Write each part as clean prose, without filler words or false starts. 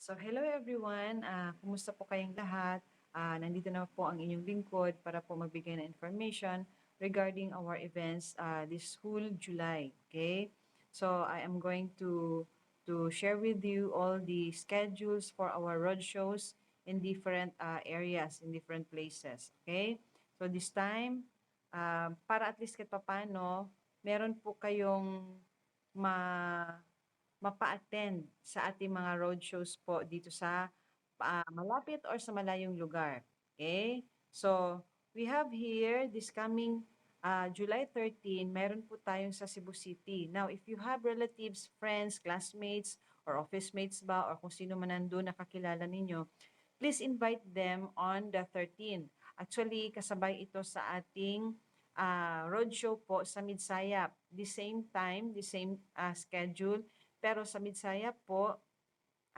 So hello everyone, kumusta po kayong lahat? Nandito na po ang inyong lingkod para po magbigay ng information regarding our events this whole July. Okay? So I am going to share with you all the schedules for our road shows in different areas, in different places. Okay? So this time, para at least kahit papano, meron po kayong ma mapa-attend sa ating mga roadshows po dito sa malapit or sa malayong lugar. Okay? So, we have here this coming July 13, meron po tayong sa Cebu City. Now, if you have relatives, friends, classmates, or office mates ba, or kung sino man nandun nakakilala ninyo, please invite them on the 13th. Actually, kasabay ito sa ating roadshow po sa Midsayap. The same time, the same schedule, pero sa Midsayap po,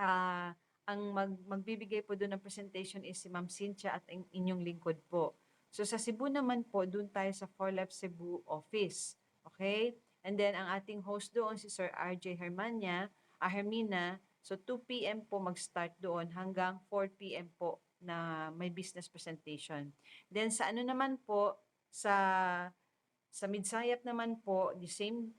ang magbibigay po doon ng presentation is si Ma'am Cynthia at ang inyong lingkod po. So sa Cebu naman po, doon tayo sa For Life Cebu office. Okay? And then ang ating host doon si Sir RJ Hermina. So 2 p.m. po mag-start doon hanggang 4 p.m. po na may business presentation. Then sa ano naman po, sa Midsayap naman po, the same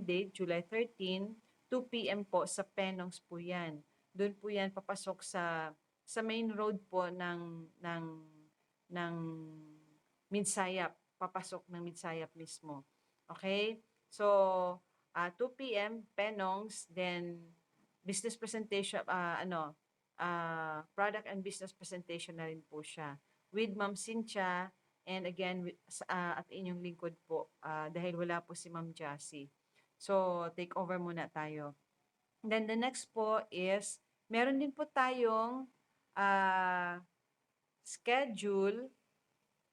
date, July 13, 2 p.m. po sa Penongs po 'yan. Doon po 'yan papasok sa main road po ng Midsayap, papasok ng Midsayap mismo. Okay? So, 2 p.m. Penongs, then business presentation, product and business presentation na rin po siya with Ma'am Cynthia. And again, at inyong lingkod po, dahil wala po si Ma'am Jassy. So, take over muna tayo. Then the next po is, meron din po tayong schedule.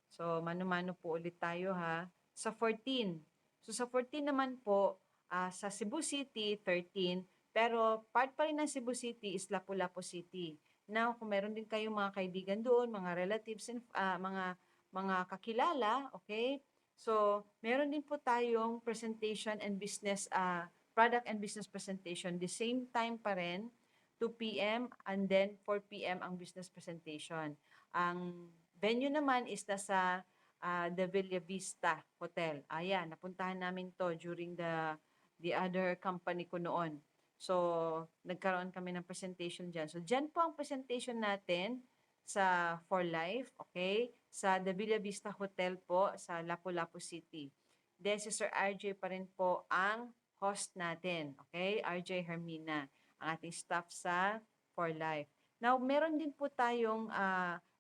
So, mano-mano po ulit tayo ha. Sa 14. So, sa 14 naman po, sa Cebu City, 13. Pero part pa rin ng Cebu City is Lapu-Lapu City. Now, kung meron din kayong mga kaibigan doon, mga relatives, and, mga kakilala, okay? So, meron din po tayong presentation and business, product and business presentation. The same time pa rin, 2 p.m. and then 4 p.m. ang business presentation. Ang venue naman is nasa the Villa Vista Hotel. Ayan, napuntahan namin to during the other company ko noon. So, nagkaroon kami ng presentation dyan. So, dyan po ang presentation natin sa For Life, okay? Sa The Villa Vista Hotel po sa Lapu-Lapu City. Then si Sir RJ pa rin po ang host natin, okay? RJ Hermina, ang ating staff sa For Life. Now, meron din po tayong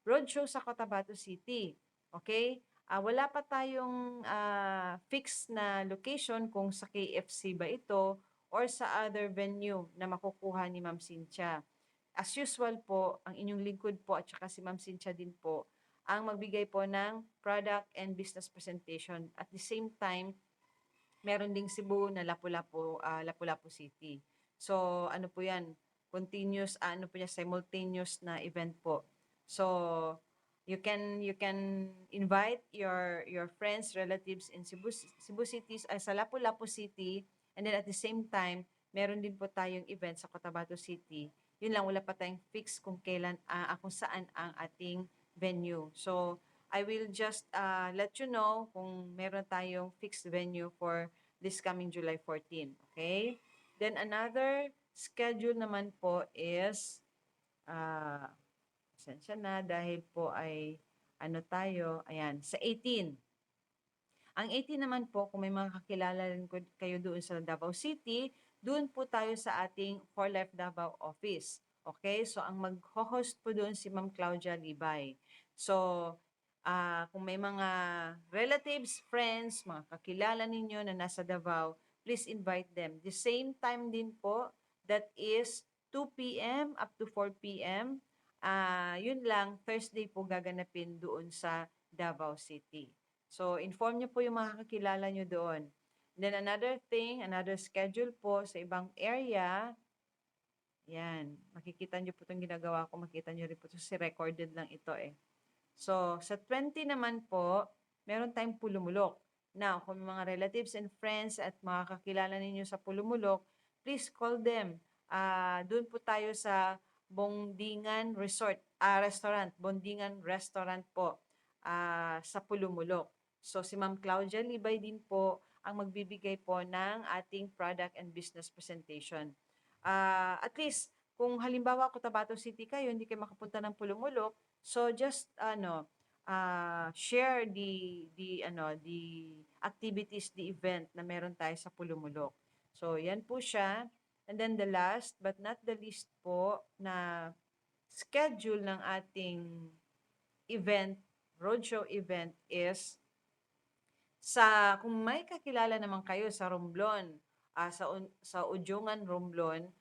roadshow sa Cotabato City, okay? Wala pa tayong fixed na location kung sa KFC ba ito or sa other venue na makukuha ni Ma'am Cynthia. As usual po, ang inyong lingkod po at saka si Ma'am Cynthia din po ang magbigay po ng product and business presentation. At the same time, meron ding Cebu na Lapu-Lapu City. So, ano po 'yan? Continuous, ano po 'yan, simultaneous na event po. So, you can invite your friends, relatives in Cebu City, sa Lapu-Lapu City, and then at the same time, meron din po tayong event sa Cotabato City. Yun lang, wala pa tayong fix kung kailan, kung saan ang ating venue. So, I will just let you know kung meron tayong fixed venue for this coming July 14. Okay? Then another schedule naman po is, pasensya na dahil po ay ano tayo, ayan, sa 18. Ang 18 naman po, kung may mga kakilala rin kayo doon sa Davao City, doon po tayo sa ating For Life Davao office. Okay? So, ang mag-host po doon si Ma'am Claudia Libay. So, kung may mga relatives, friends, mga kakilala ninyo na nasa Davao, please invite them. The same time din po, that is 2 p.m. up to 4 p.m. Yun lang, Thursday po gaganapin doon sa Davao City. So, inform nyo po yung mga kakilala nyo doon. Then another thing, another schedule po sa ibang area, yan, makikita nyo po itong ginagawa ko, makikita nyo rin po ito, si recorded lang ito eh. So, sa 20 naman po, meron tayong Pulumulok. Now, kung mga relatives and friends at mga kakilala ninyo sa Pulumulok, please call them. Doon po tayo sa Bondingan Restaurant, Bondingan Restaurant po sa Pulumulok. So si Ma'am Claudia Libay din po ang magbibigay po ng ating product and business presentation. At least kung halimbawa Cotabato City kayo, hindi kayo makapunta ng Pulumulok, so just share the activities, the event na meron tayo sa Pulumulok. So yan po siya. And then the last but not the least po na schedule ng ating event, roadshow event is kung may kakilala naman kayo sa Romblon, sa Ujungan Romblon,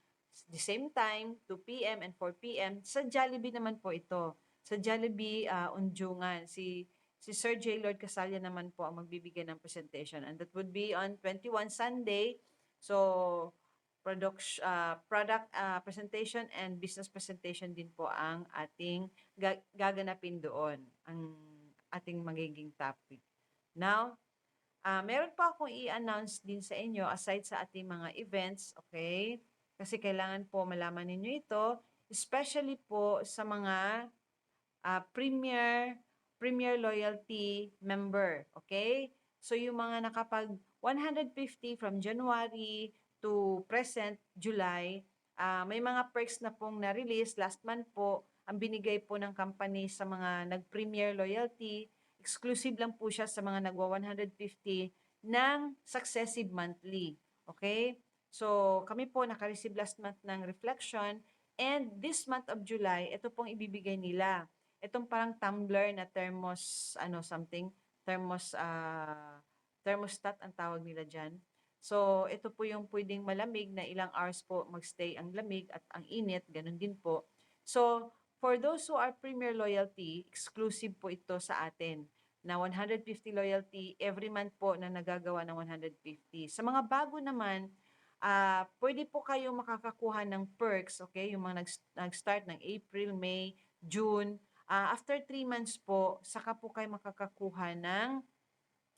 the same time, 2 p.m. and 4 p.m., sa Jollibee naman po ito. Sa Jollibee, Unjungan. Si Sir J. Lord Casalia naman po ang magbibigay ng presentation. And that would be on 21 Sunday. So, product presentation and business presentation din po ang ating gaganapin doon, ang ating magiging topic. Now, meron pa akong i-announce din sa inyo aside sa ating mga events, okay? Kasi kailangan po malaman ninyo ito, especially po sa mga Premier Loyalty member, okay? So yung mga nakapag 150 from January to present July, may mga perks na pong na-release last month po. Ang binigay po ng company sa mga nag-Premier Loyalty, exclusive lang po siya sa mga nagwa 150 ng successive monthly. Okay? So, kami po naka-receive last month ng reflection and this month of July, ito pong ibibigay nila. Itong parang tumbler na thermostat ang tawag nila dyan. So, ito po yung pwedeng malamig na ilang hours po magstay ang lamig at ang init, ganun din po. So, for those who are Premier Loyalty, exclusive po ito sa atin na 150 loyalty every month po na nagagawa ng 150. Sa mga bago naman, pwede po kayo makakakuha ng perks, okay? Yung mga nag-start ng April, May, June. After 3 months po, saka po kayo makakakuha ng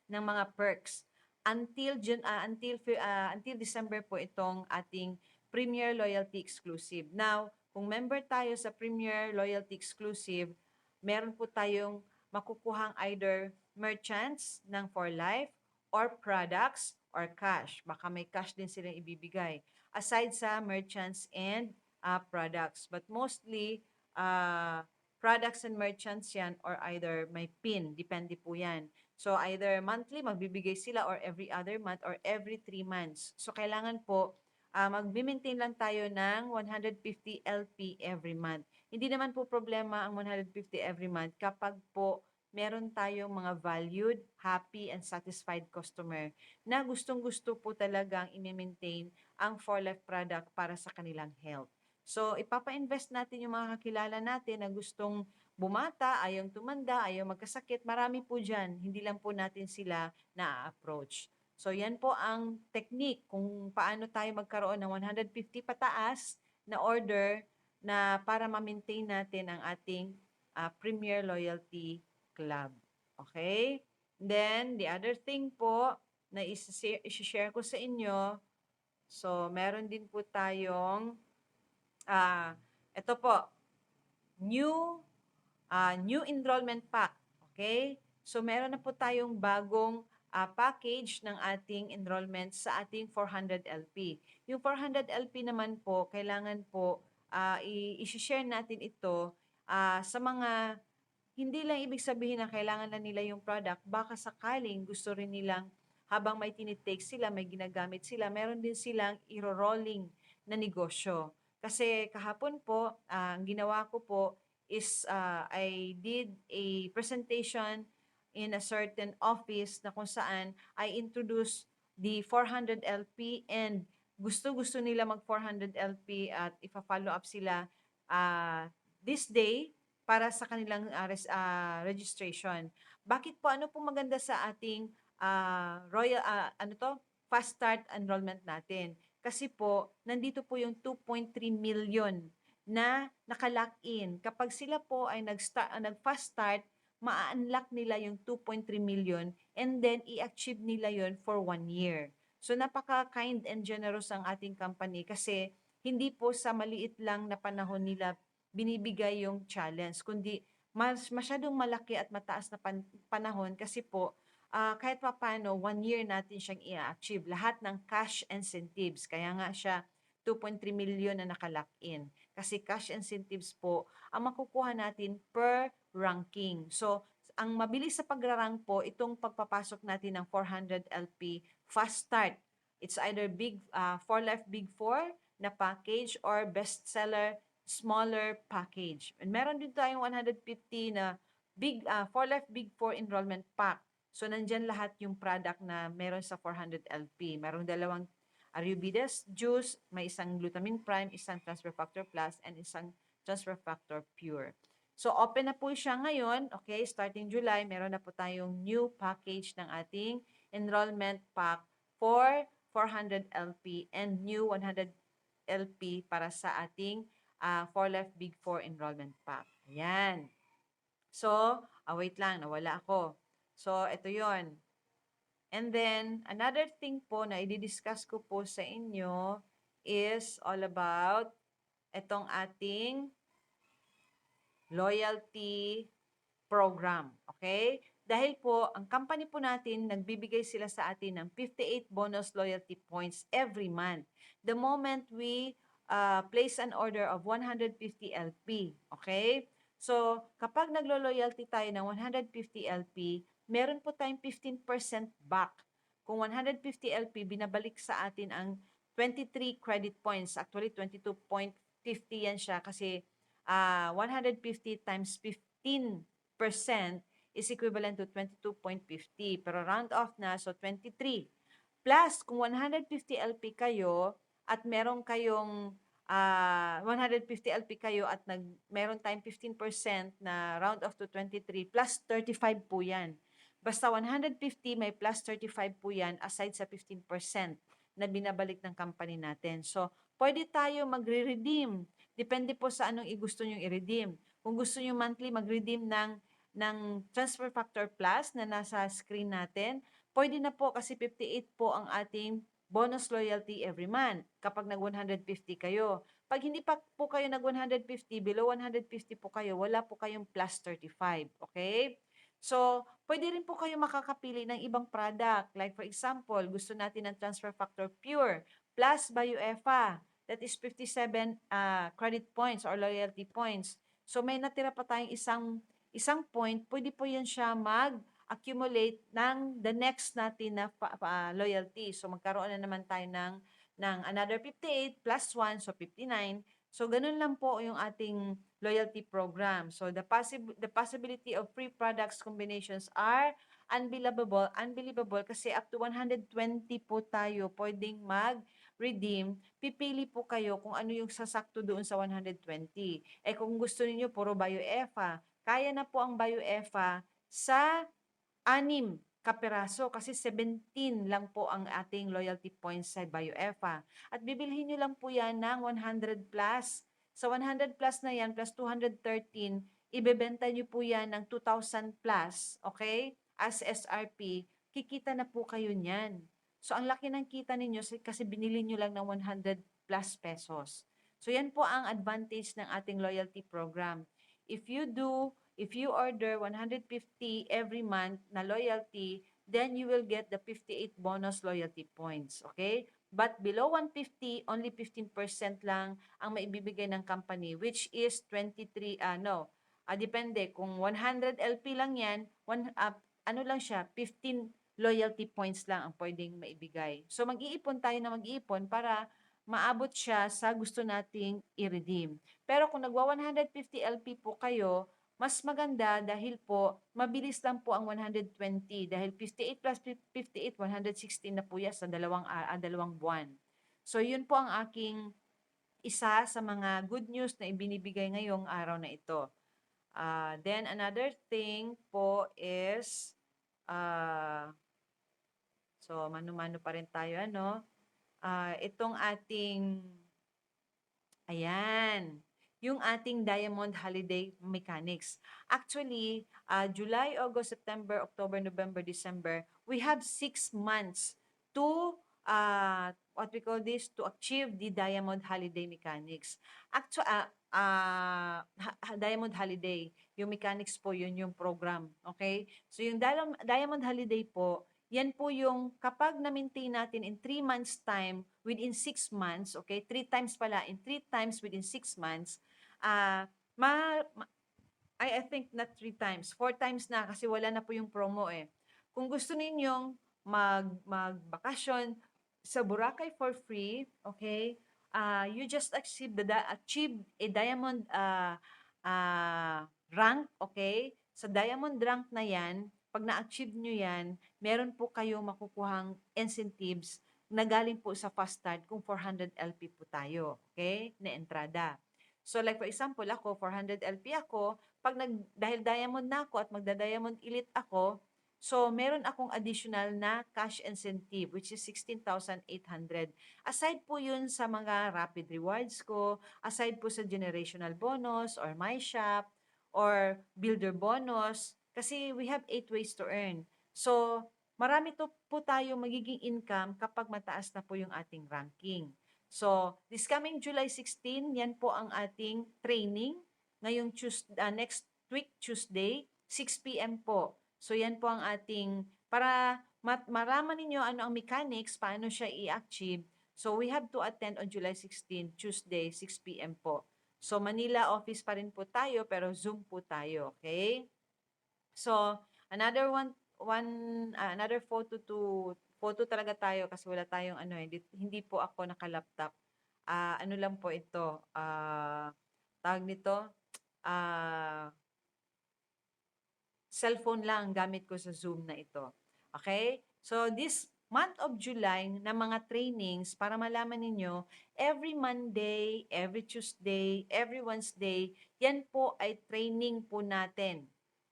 mga perks. Until December po itong ating Premier Loyalty Exclusive. Now, kung member tayo sa Premier Loyalty Exclusive, meron po tayong makukuhang either merchants ng for life or products or cash. Baka may cash din silang ibibigay. Aside sa merchants and products. But mostly, products and merchants yan or either may PIN. Depende po yan. So either monthly, magbibigay sila or every other month or every 3 months. So kailangan po, mag-maintain lang tayo ng 150 LP every month. Hindi naman po problema ang 150 every month kapag po meron tayong mga valued, happy, and satisfied customer na gustong-gusto po talagang i-maintain ang For Life product para sa kanilang health. So, ipapa-invest natin yung mga kakilala natin na gustong bumata, ayaw tumanda, ayaw magkasakit. Marami po dyan. Hindi lang po natin sila na-approach. So, yan po ang technique kung paano tayo magkaroon ng 150 pataas na order na para ma-maintain natin ang ating Premier Loyalty Club. Okay? Then, the other thing po na isi-share ko sa inyo, so, meron din po tayong, ito po, new enrollment pack. Okay? So, meron na po tayong bagong package ng ating enrollment sa ating 400 LP. Yung 400 LP naman po, kailangan po i-share natin ito sa mga hindi lang ibig sabihin na kailangan na nila yung product, baka sakaling gusto rin nilang habang may tinitake sila, may ginagamit sila, meron din silang iro-rolling na negosyo. Kasi kahapon po, ang ginawa ko po is I did a presentation in a certain office na kung saan I introduced the 400 LP and gusto-gusto nila mag 400 LP at ipa-follow up sila this day para sa kanilang registration. Bakit po? Ano po maganda sa ating fast start enrollment natin? Kasi po, nandito po yung 2.3 million na naka-lock in. Kapag sila po ay nag-fast start, ma-unlock nila yung 2.3 million and then i-achieve nila yon for 1 year. So napaka-kind and generous ang ating company kasi hindi po sa maliit lang na panahon nila binibigay yung challenge, kundi masyadong malaki at mataas na panahon kasi po kahit papaano 1 year natin siyang i-achieve lahat ng cash incentives. Kaya nga siya 2.3 million na nakalock in. Kasi cash incentives po ang makukuha natin per ranking. So, ang mabilis sa pagra-rank po, itong pagpapasok natin ng 400 LP fast start. It's either big 4 Life Big 4 na package or bestseller smaller package. And meron din tayong 150 na big 4 Life Big 4 enrollment pack. So, nandyan lahat yung product na meron sa 400 LP. Merong dalawang Arubidez juice, may isang glutamine prime, isang transfer factor plus, and isang transfer factor pure. So, open na po siya ngayon. Okay, starting July, meron na po tayong new package ng ating enrollment pack for 400 LP and new 100 LP para sa ating 4 Life Big 4 enrollment pack. Ayan. So, wait lang, nawala ako. So, ito yon. And then, another thing po na i-discuss ko po sa inyo is all about itong ating loyalty program. Okay? Dahil po, ang company po natin, nagbibigay sila sa atin ng 58 bonus loyalty points every month. The moment we place an order of 150 LP. Okay? So, kapag naglo-loyalty tayo ng 150 LP, meron po tayong 15% back. Kung 150 LP, binabalik sa atin ang 23 credit points. Actually, 22.50 yan siya kasi 150 times 15% is equivalent to 22.50. Pero round off na, so 23. Plus, kung 150 LP kayo at meron kayong 150 LP kayo at meron tayong 15% na round off to 23 plus 35 po yan. Basta 150 may plus 35 po yan aside sa 15% na binabalik ng company natin. So, pwede tayo magre-redeem. Depende po sa anong gusto nyo i-redeem. Kung gusto nyo monthly mag-redeem ng Transfer Factor Plus na nasa screen natin, pwede na po kasi 58 po ang ating bonus loyalty every month kapag nag-150 kayo. Pag hindi pa po kayo nag-150, below 150 po kayo, wala po kayong plus 35. Okay? So, pwede rin po kayo makakapili ng ibang product. Like for example, gusto natin ng Transfer Factor Pure plus BioEFA. That is 57 credit points or loyalty points. So, may natira pa tayong isang point, pwede po yan siya mag-accumulate ng the next natin na loyalty. So, magkaroon na naman tayo ng another 58 plus 1, so 59. So, ganun lang po yung ating loyalty program. So, the possibility of free products combinations are unbelievable kasi up to 120 po tayo pwedeng mag-redeem. Pipili po kayo kung ano yung sasakto doon sa 120. Kung gusto niyo puro BioEFA, kaya na po ang BioEFA sa 6 kapiraso kasi 17 lang po ang ating loyalty points sa BioEFA. At bibilhin nyo lang po yan ng 100 plus. Sa 100 plus na yan, plus 213, ibebenta nyo po yan ng 2,000 plus, okay? As SRP, kikita na po kayo niyan. So, ang laki ng kita ninyo kasi binili nyo lang ng 100 plus pesos. So, yan po ang advantage ng ating loyalty program. If you order 150 every month na loyalty, then you will get the 58 bonus loyalty points, okay? But below 150, only 15% lang ang maibibigay ng company, which is 23, depende. Kung 100 LP lang yan, ano lang siya, 15 loyalty points lang ang pwedeng maibigay. So, mag-iipon tayo na mag-iipon para maabot siya sa gusto nating i-redeem. Pero kung nagwa 150 LP po kayo, mas maganda dahil po mabilis lang po ang 120 dahil 58 plus 58, 116 na po yan sa dalawang buwan. So yun po ang aking isa sa mga good news na ibinibigay ngayong araw na ito. Then another thing po is so mano-mano pa rin tayo itong ating ayan, yung ating Diamond Holiday Mechanics. Actually, July, August, September, October, November, December, we have 6 months to what we call this, to achieve the Diamond Holiday Mechanics. Diamond Holiday, yung mechanics po, yun yung program. Okay? So yung Diamond Holiday po, yan po yung kapag na-maintain natin in 3 months time, within 6 months, okay? 3 times pala, in 3 times within 6 months, ah, ma, ma- I think not 3 times, 4 times na kasi wala na po yung promo eh. Kung gusto ninyong magbakasyon sa Boracay for free, okay? You just achieve a diamond rank, okay? Sa diamond rank na yan, pag na-achieve nyo yan, meron po kayong makukuhang incentives na galing po sa Fast Start kung 400 LP po tayo, okay? Na entrada. So like for example, ako, 400 LP ako, dahil diamond na ako at magda-diamond elite ako, so meron akong additional na cash incentive which is 16,800. Aside po yun sa mga rapid rewards ko, aside po sa generational bonus or my shop or builder bonus, kasi we have 8 ways to earn. So, marami to po tayo magiging income kapag mataas na po yung ating ranking. So, this coming July 16, yan po ang ating training ngayong next week, Tuesday, 6 p.m. po. So, yan po ang ating, para maraman ninyo ano ang mechanics, paano siya i-achieve. So, we have to attend on July 16, Tuesday, 6 p.m. po. So, Manila office pa rin po tayo, pero Zoom po tayo, okay? So, another photo talaga tayo kasi wala tayong hindi po ako naka-laptop. Ano lang po ito, tawag nito, ah, cellphone lang gamit ko sa Zoom na ito. Okay? So, this month of July na mga trainings, para malaman ninyo, every Monday, every Tuesday, every Wednesday, yan po ay training po natin.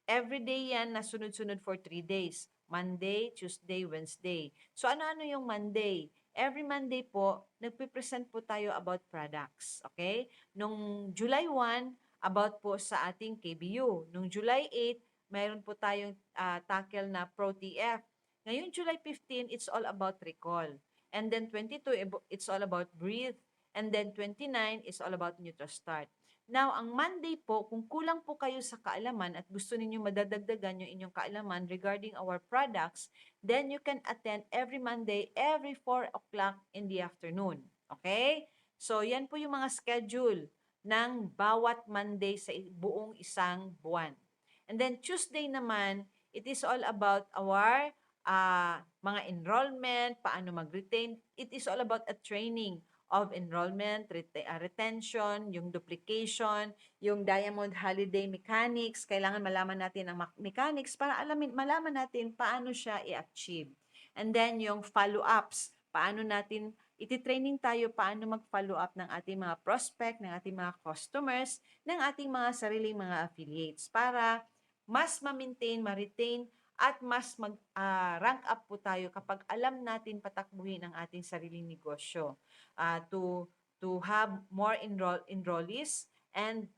Every day yan na sunod-sunod for 3 days. Monday, Tuesday, Wednesday. So, ano-ano yung Monday? Every Monday po, nagpipresent po tayo about products. Okay? Nung July 1, about po sa ating KBU. Nung July 8, mayroon po tayong tackle na ProTF. Ngayon, July 15, it's all about recall. And then 22, it's all about breathe. And then 29 is all about NutriStart. Now, ang Monday po, kung kulang po kayo sa kaalaman at gusto ninyo madadagdagan yung inyong kaalaman regarding our products, then you can attend every Monday, every 4 o'clock in the afternoon. Okay? So, yan po yung mga schedule ng bawat Monday sa buong isang buwan. And then Tuesday naman, it is all about our mga enrollment, paano mag-retain. It is all about a training of enrollment, retention, yung duplication, yung Diamond Holiday Mechanics. Kailangan malaman natin ang mechanics para malaman natin paano siya i-achieve. And then yung follow-ups, paano natin iti-training tayo paano mag-follow up ng ating mga prospect, ng ating mga customers, ng ating mga sariling mga affiliates para mas ma-maintain, ma-retain, at mas mag-rank up po tayo kapag alam natin patakbuhin ang ating sariling negosyo. To have more enrollees and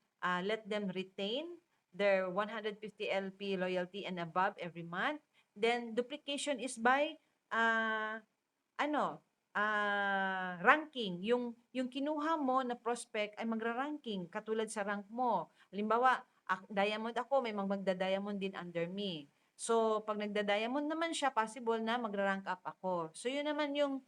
let them retain their 150 LP loyalty and above every month. Then duplication is by ranking. Yung kinuha mo na prospect ay magra-ranking katulad sa rank mo. Halimbawa, diamond ako, may magda-diamond din under me. So, pag nagda-diamond naman siya, possible na magra-rank up ako. So, yun naman yung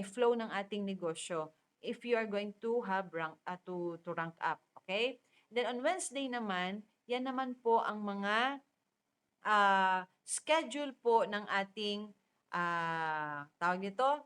flow ng ating negosyo if you are going to have to rank up. Okay? Then on Wednesday naman, yan naman po ang mga schedule po ng ating tawag nito,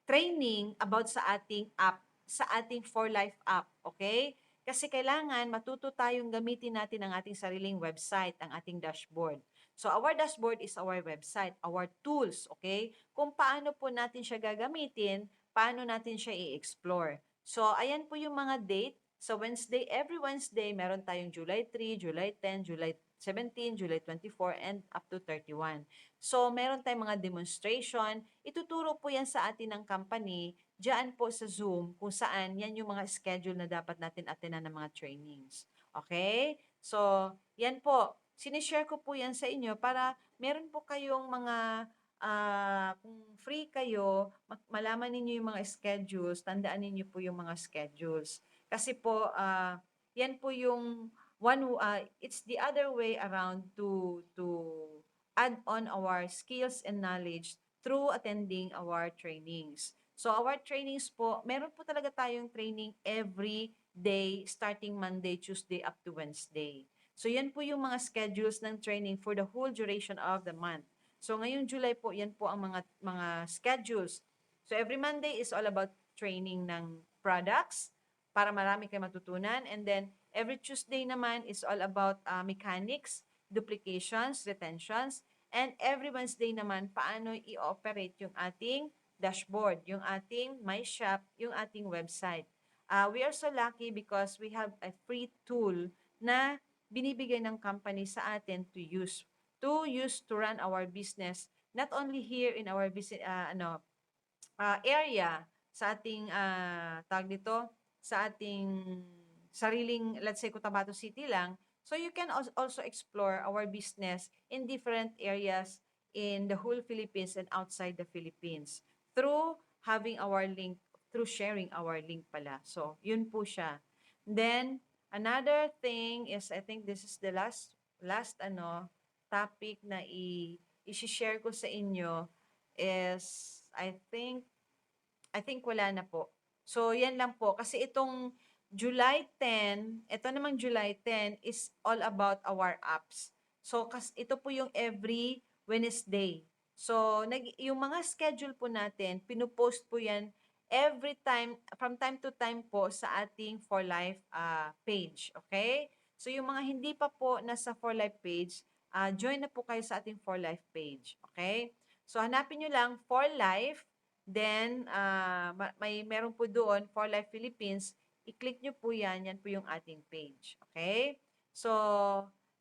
training about sa ating app, sa ating For Life app, okay? Kasi kailangan matuto tayong gamitin natin ang ating sariling website, ang ating dashboard. So our dashboard is our website, our tools, okay? Kung paano po natin siya gagamitin, paano natin siya i-explore. So ayan po yung mga date. Sa Wednesday, every Wednesday, meron tayong July 3, July 10, July 17, July 24, and up to 31. So, meron tayong mga demonstration. Ituturo po yan sa atin ng company, diyan po sa Zoom, kung saan yan yung mga schedule na dapat natin attenan ng mga trainings. Okay? So, yan po. Sinishare ko po yan sa inyo para meron po kayong mga kung free kayo, malaman ninyo yung mga schedules, tandaan ninyo po yung mga schedules. Kasi po, yan po yung it's the other way around to add on our skills and knowledge through attending our trainings. So our trainings po, meron po talaga tayong training every day starting Monday, Tuesday up to Wednesday. So yan po yung mga schedules ng training for the whole duration of the month. So ngayong July po, yan po ang mga schedules. So every Monday is all about training ng products para marami kayo matutunan. And then every Tuesday naman is all about mechanics, duplications, retentions. And every Wednesday naman, paano i-operate yung ating dashboard, yung ating My Shop, yung ating website. We are so lucky because we have a free tool na binibigay ng company sa atin to run our business, not only here in our business area sa ating tawag dito, sa ating sariling, let's say Cotabato City lang. So you can also explore our business in different areas in the whole Philippines and outside the Philippines through having our link, through sharing our link pala. So yun po siya. Then another thing is, I think this is the last topic na i-share ko sa inyo is I think wala na po. So yan lang po kasi itong July 10, ito namang July 10 is all about our apps. So ito po yung every Wednesday. So yung mga schedule po natin, pino-post po yan every time, from time to time po sa ating For Life page. Okay? So yung mga hindi pa po nasa For Life page, join na po kayo sa ating For Life page. Okay? So hanapin nyo lang For Life, then meron po doon For Life Philippines, i-click nyo po yan, yan po yung ating page. Okay? So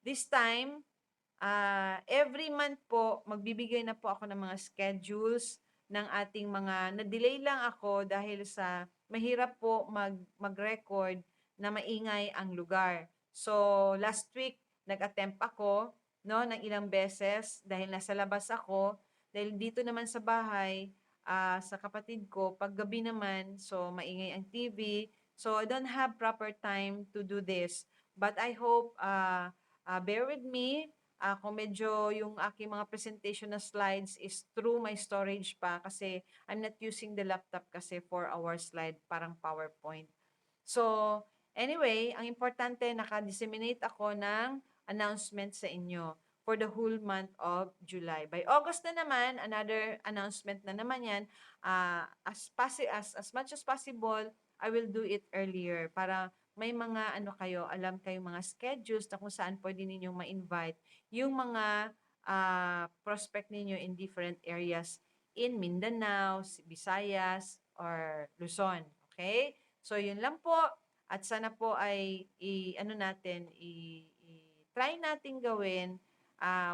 this time, every month po, magbibigay na po ako ng mga schedules ng ating mga, na-delay lang ako dahil sa mahirap po mag-record na maingay ang lugar. So, last week, nag-attempt ako, no, ng ilang beses dahil nasa labas ako. Dahil dito naman sa bahay, sa kapatid ko, pag gabi naman, so maingay ang TV. So, I don't have proper time to do this. But I hope, bear with me, kung medyo yung aking mga presentation na slides is through my storage pa kasi I'm not using the laptop kasi for our slide, parang PowerPoint. So, anyway, ang importante, naka-disseminate ako ng announcement sa inyo for the whole month of July. By August na naman, another announcement na naman yan. As much as possible, I will do it earlier para may mga alam kayong mga schedules na kung saan pwede ninyong ma-invite yung mga prospect ninyo in different areas in Mindanao, Visayas, or Luzon. Okay? So, yun lang po. At sana po ay try natin gawin.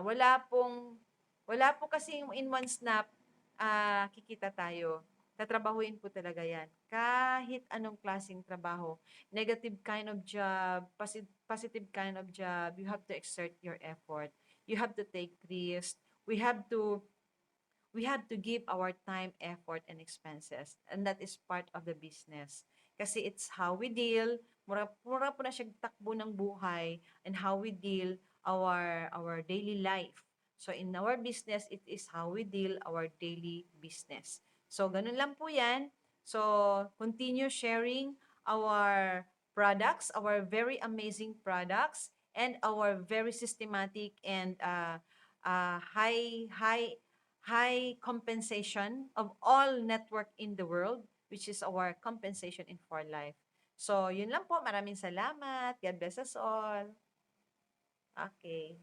Wala po kasi in one snap, kikita tayo. Tatrabahuin po talaga yan. Kahit anong klaseng trabaho. Negative kind of job, positive kind of job, you have to exert your effort. You have to take risks. We have to give our time, effort, and expenses. And that is part of the business. Kasi it's how we deal, mura po na siya takbo ng buhay, and how we deal our daily life. So in our business, it is how we deal our daily business. So ganun lang po yan. So continue sharing our products, our very amazing products, and our very systematic and high compensation of all network in the world, which is our compensation in For Life. So, yun lang po. Maraming salamat. God bless us all. Okay.